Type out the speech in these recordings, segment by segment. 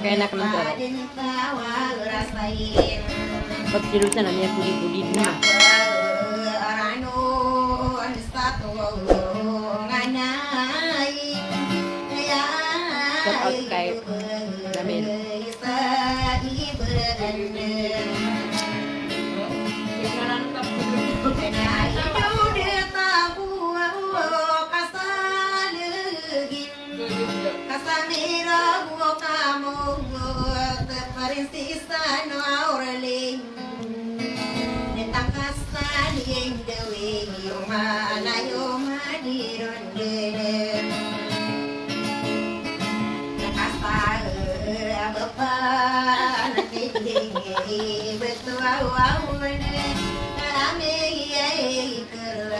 Enak nanti. Buat jurusan namanya pudi-pudi dulu. Check out kayak Jamil.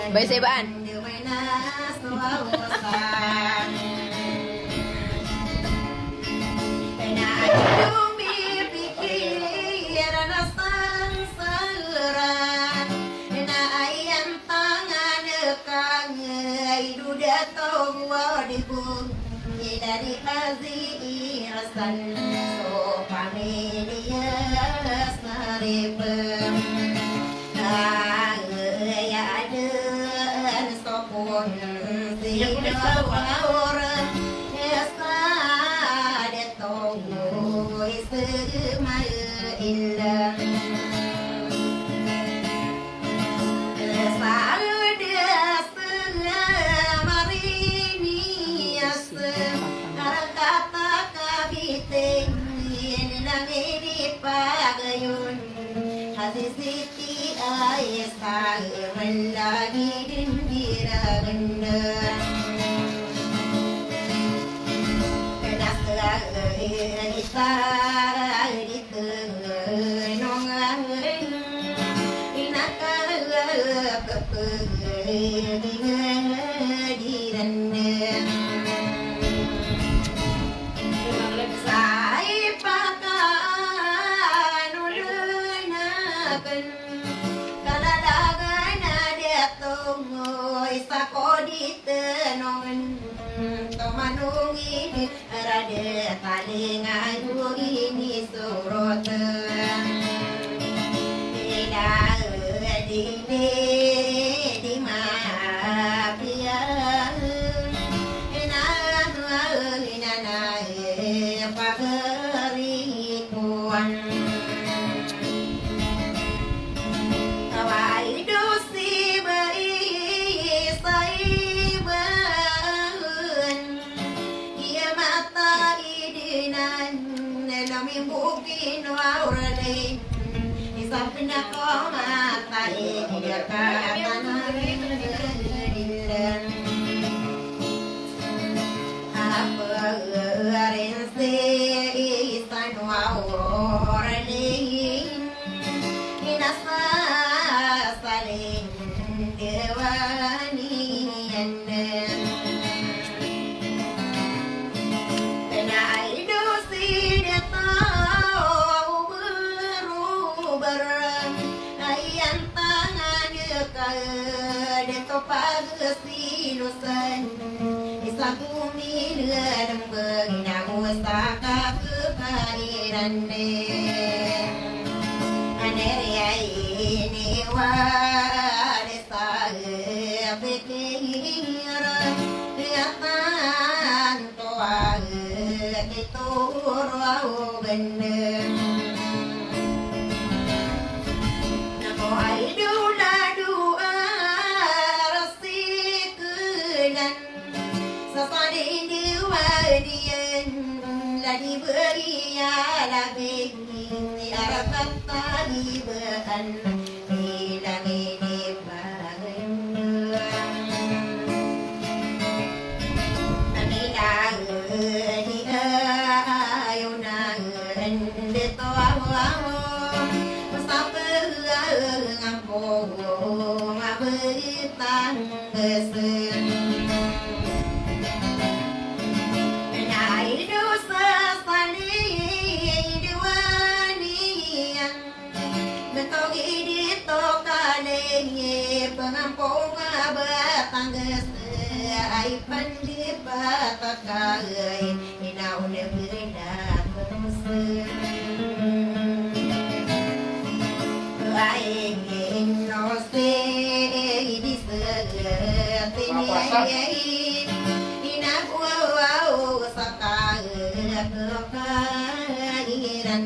Baik sebaan. Dari Aziz Rasul familia saripem ya ada sopun sidawar esa de tongo isma illa Siti ayesa lagi dindira genda kedas kita itu nongang inaka kepengen dirende Manungi rada paling adu ini surut tidak di mafia na Kawai dosi bayi sai bahan ia mata idinan lami mungkin waurale isapna ko mata dia katan apa arense isan waurale inasa saling dewanian Pagesilusan Isa bumi ledeng begina usaka kepairan Aneria ini wadesa pikiran Liatan toa itu ruau bener Nako aidula Sasarin diwadian Lagi beria labing Arakat tadi behan Bilang ini bagen Nanginang Dia ayunang Detoa Mustapa Ngapo Ngaberitang Kesen Pengampung batang ai pandi batakai inau ne berda kemse ai no se di setini ina wow saka kairan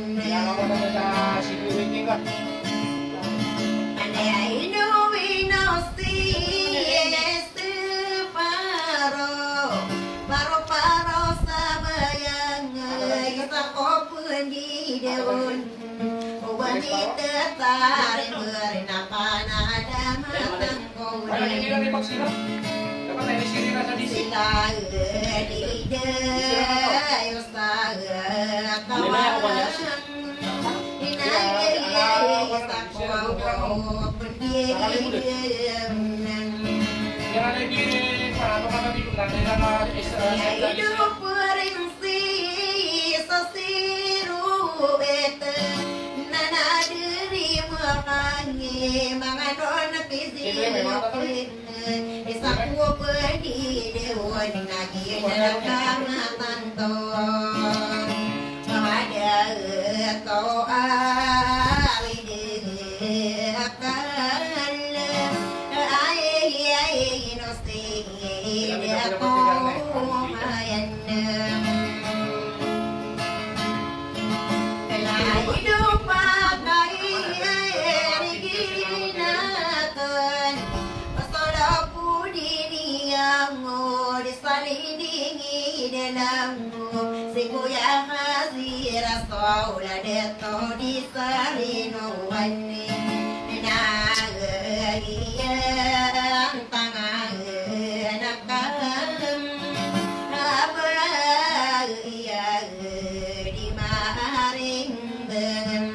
Wanita tarik berenapa nada matang kau Sila ide Yustaga kawan Inai sakwa pendiri hidup beringsi sesiru bete nana diri makanya mangadon pisin isaku pedi dewan ngagi dalam tanto ada kau awide akan ai no se dia kau mayan hidup pakai riginakan pasal pudi yang disalindingi dalammu sekuya hazir saula deto disarino wani nagaya tangan nakam abaya di maring dengan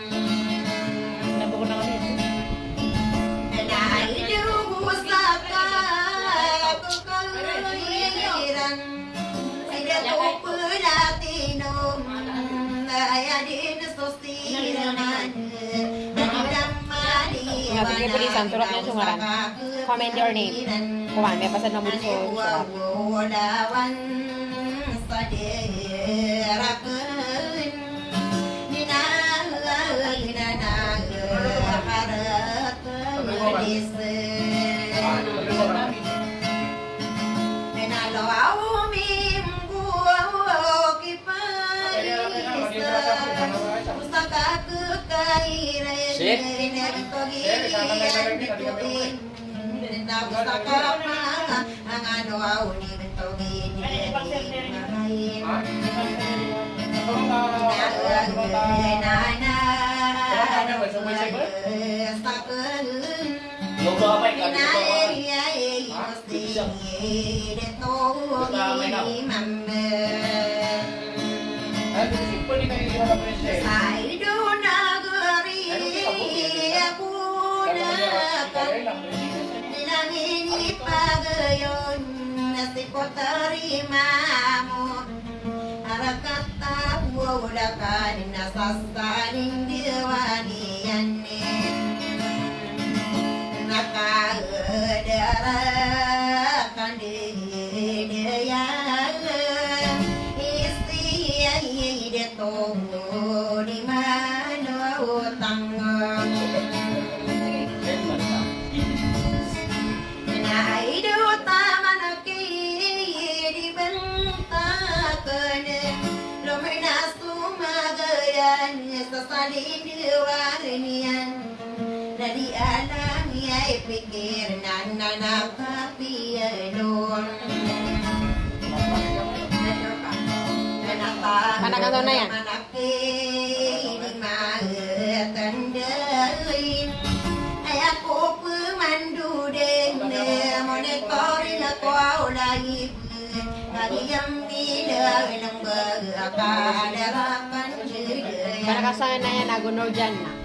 Ngapain beri santurnya sungaran? Comment your name. Kumain may pasan namun so. Pusaka Terimamu harakat tahu udakan nasasanin diwanian nakal darakan dia isti de tunggu di mana utang sasalin diwanian dari alam ya pikir nana tapi alon Anak kantor na yan. anak di magetandain ay ako pemandu den monitorin ako lagi Kalian tidak bilang berapa darakan Kana kasana na yan, nagunor dyan na.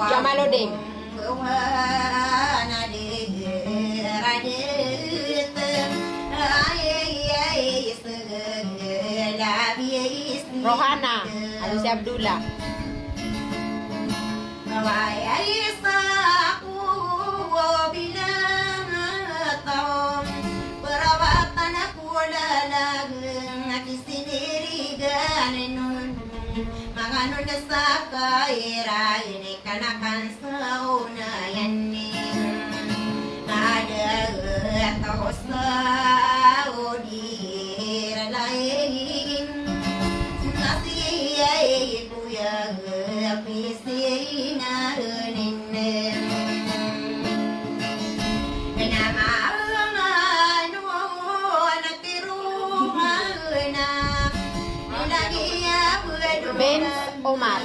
Jamalo ding. Rohana, Alusi Abdullah. Perawatan aku lalang sendiri ganon manganon sa kaira ini kanakan sauna yanni ada atau saudi lain nasi ibu ya pisina ninen Ben Omar.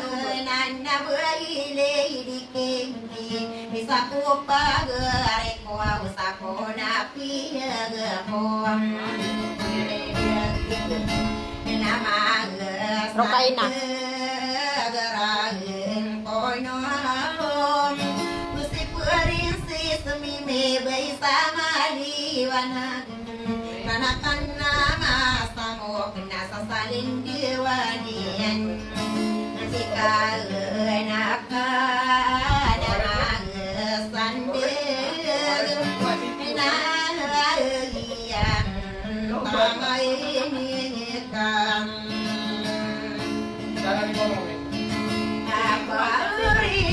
Bisa ku pagare ko sa ko na piyag ko Rokaina. Garahin ko no Gusti purin si sumime bay sama liwanag Kanakan na masamok nasa salin diwanian Nasikal nakadarang sandig Nalagyan pamainikan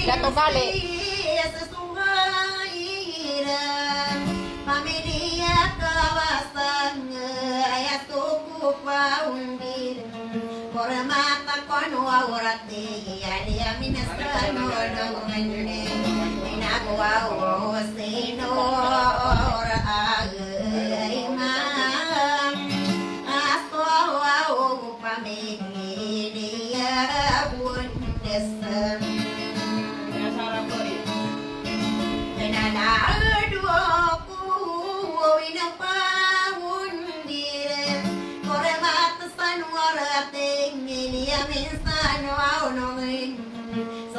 Dato Kale. Pamilya kawasan ayat tuku paundir Kormata kono awrati ya minasano dongane Minagwa o sino ora imam Asto o pamilya bundesam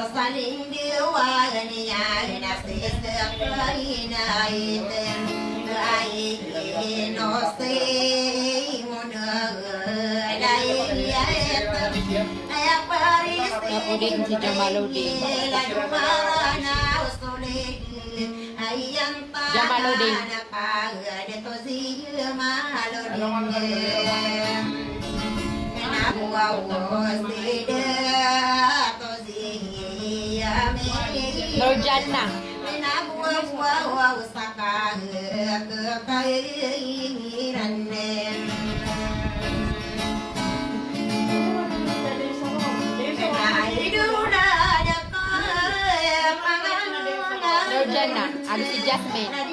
Saling diwagan niya Nasisap kainaiten Kain no say mo na Udin si Jamaluddin. Jamaluddin. Nurjana. Nurjana, ada si Jasmine.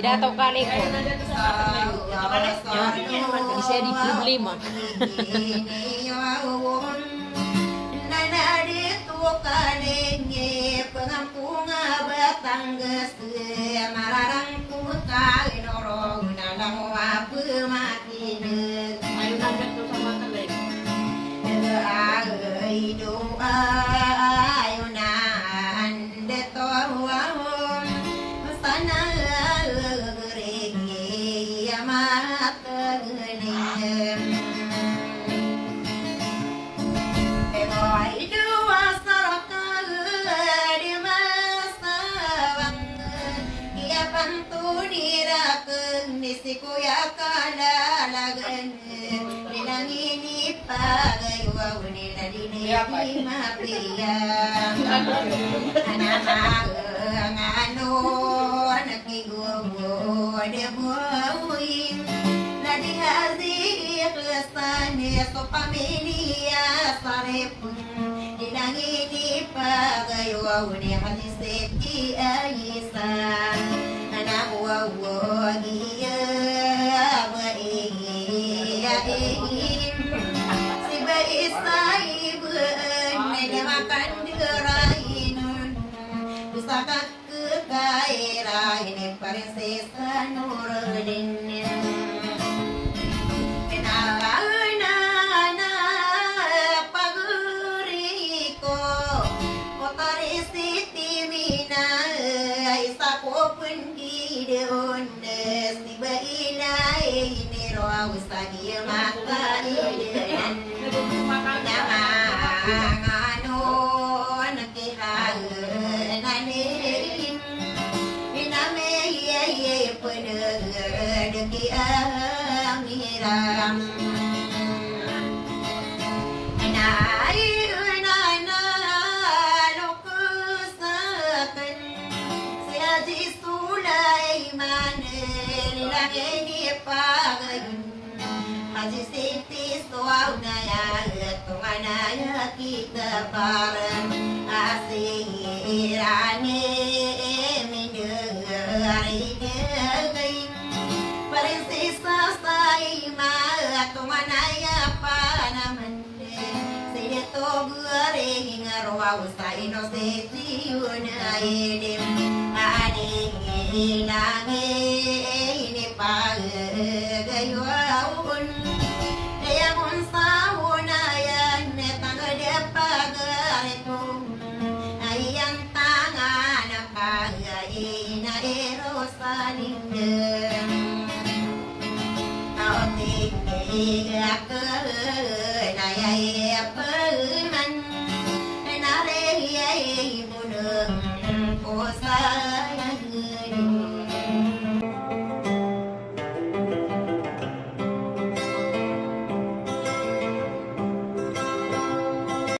Tidak tahu kali kok. Bisa dibeli mah. Hãy subscribe cho kênh Ghiền Mì Gõ để không bỏ lỡ những video hấp dẫn.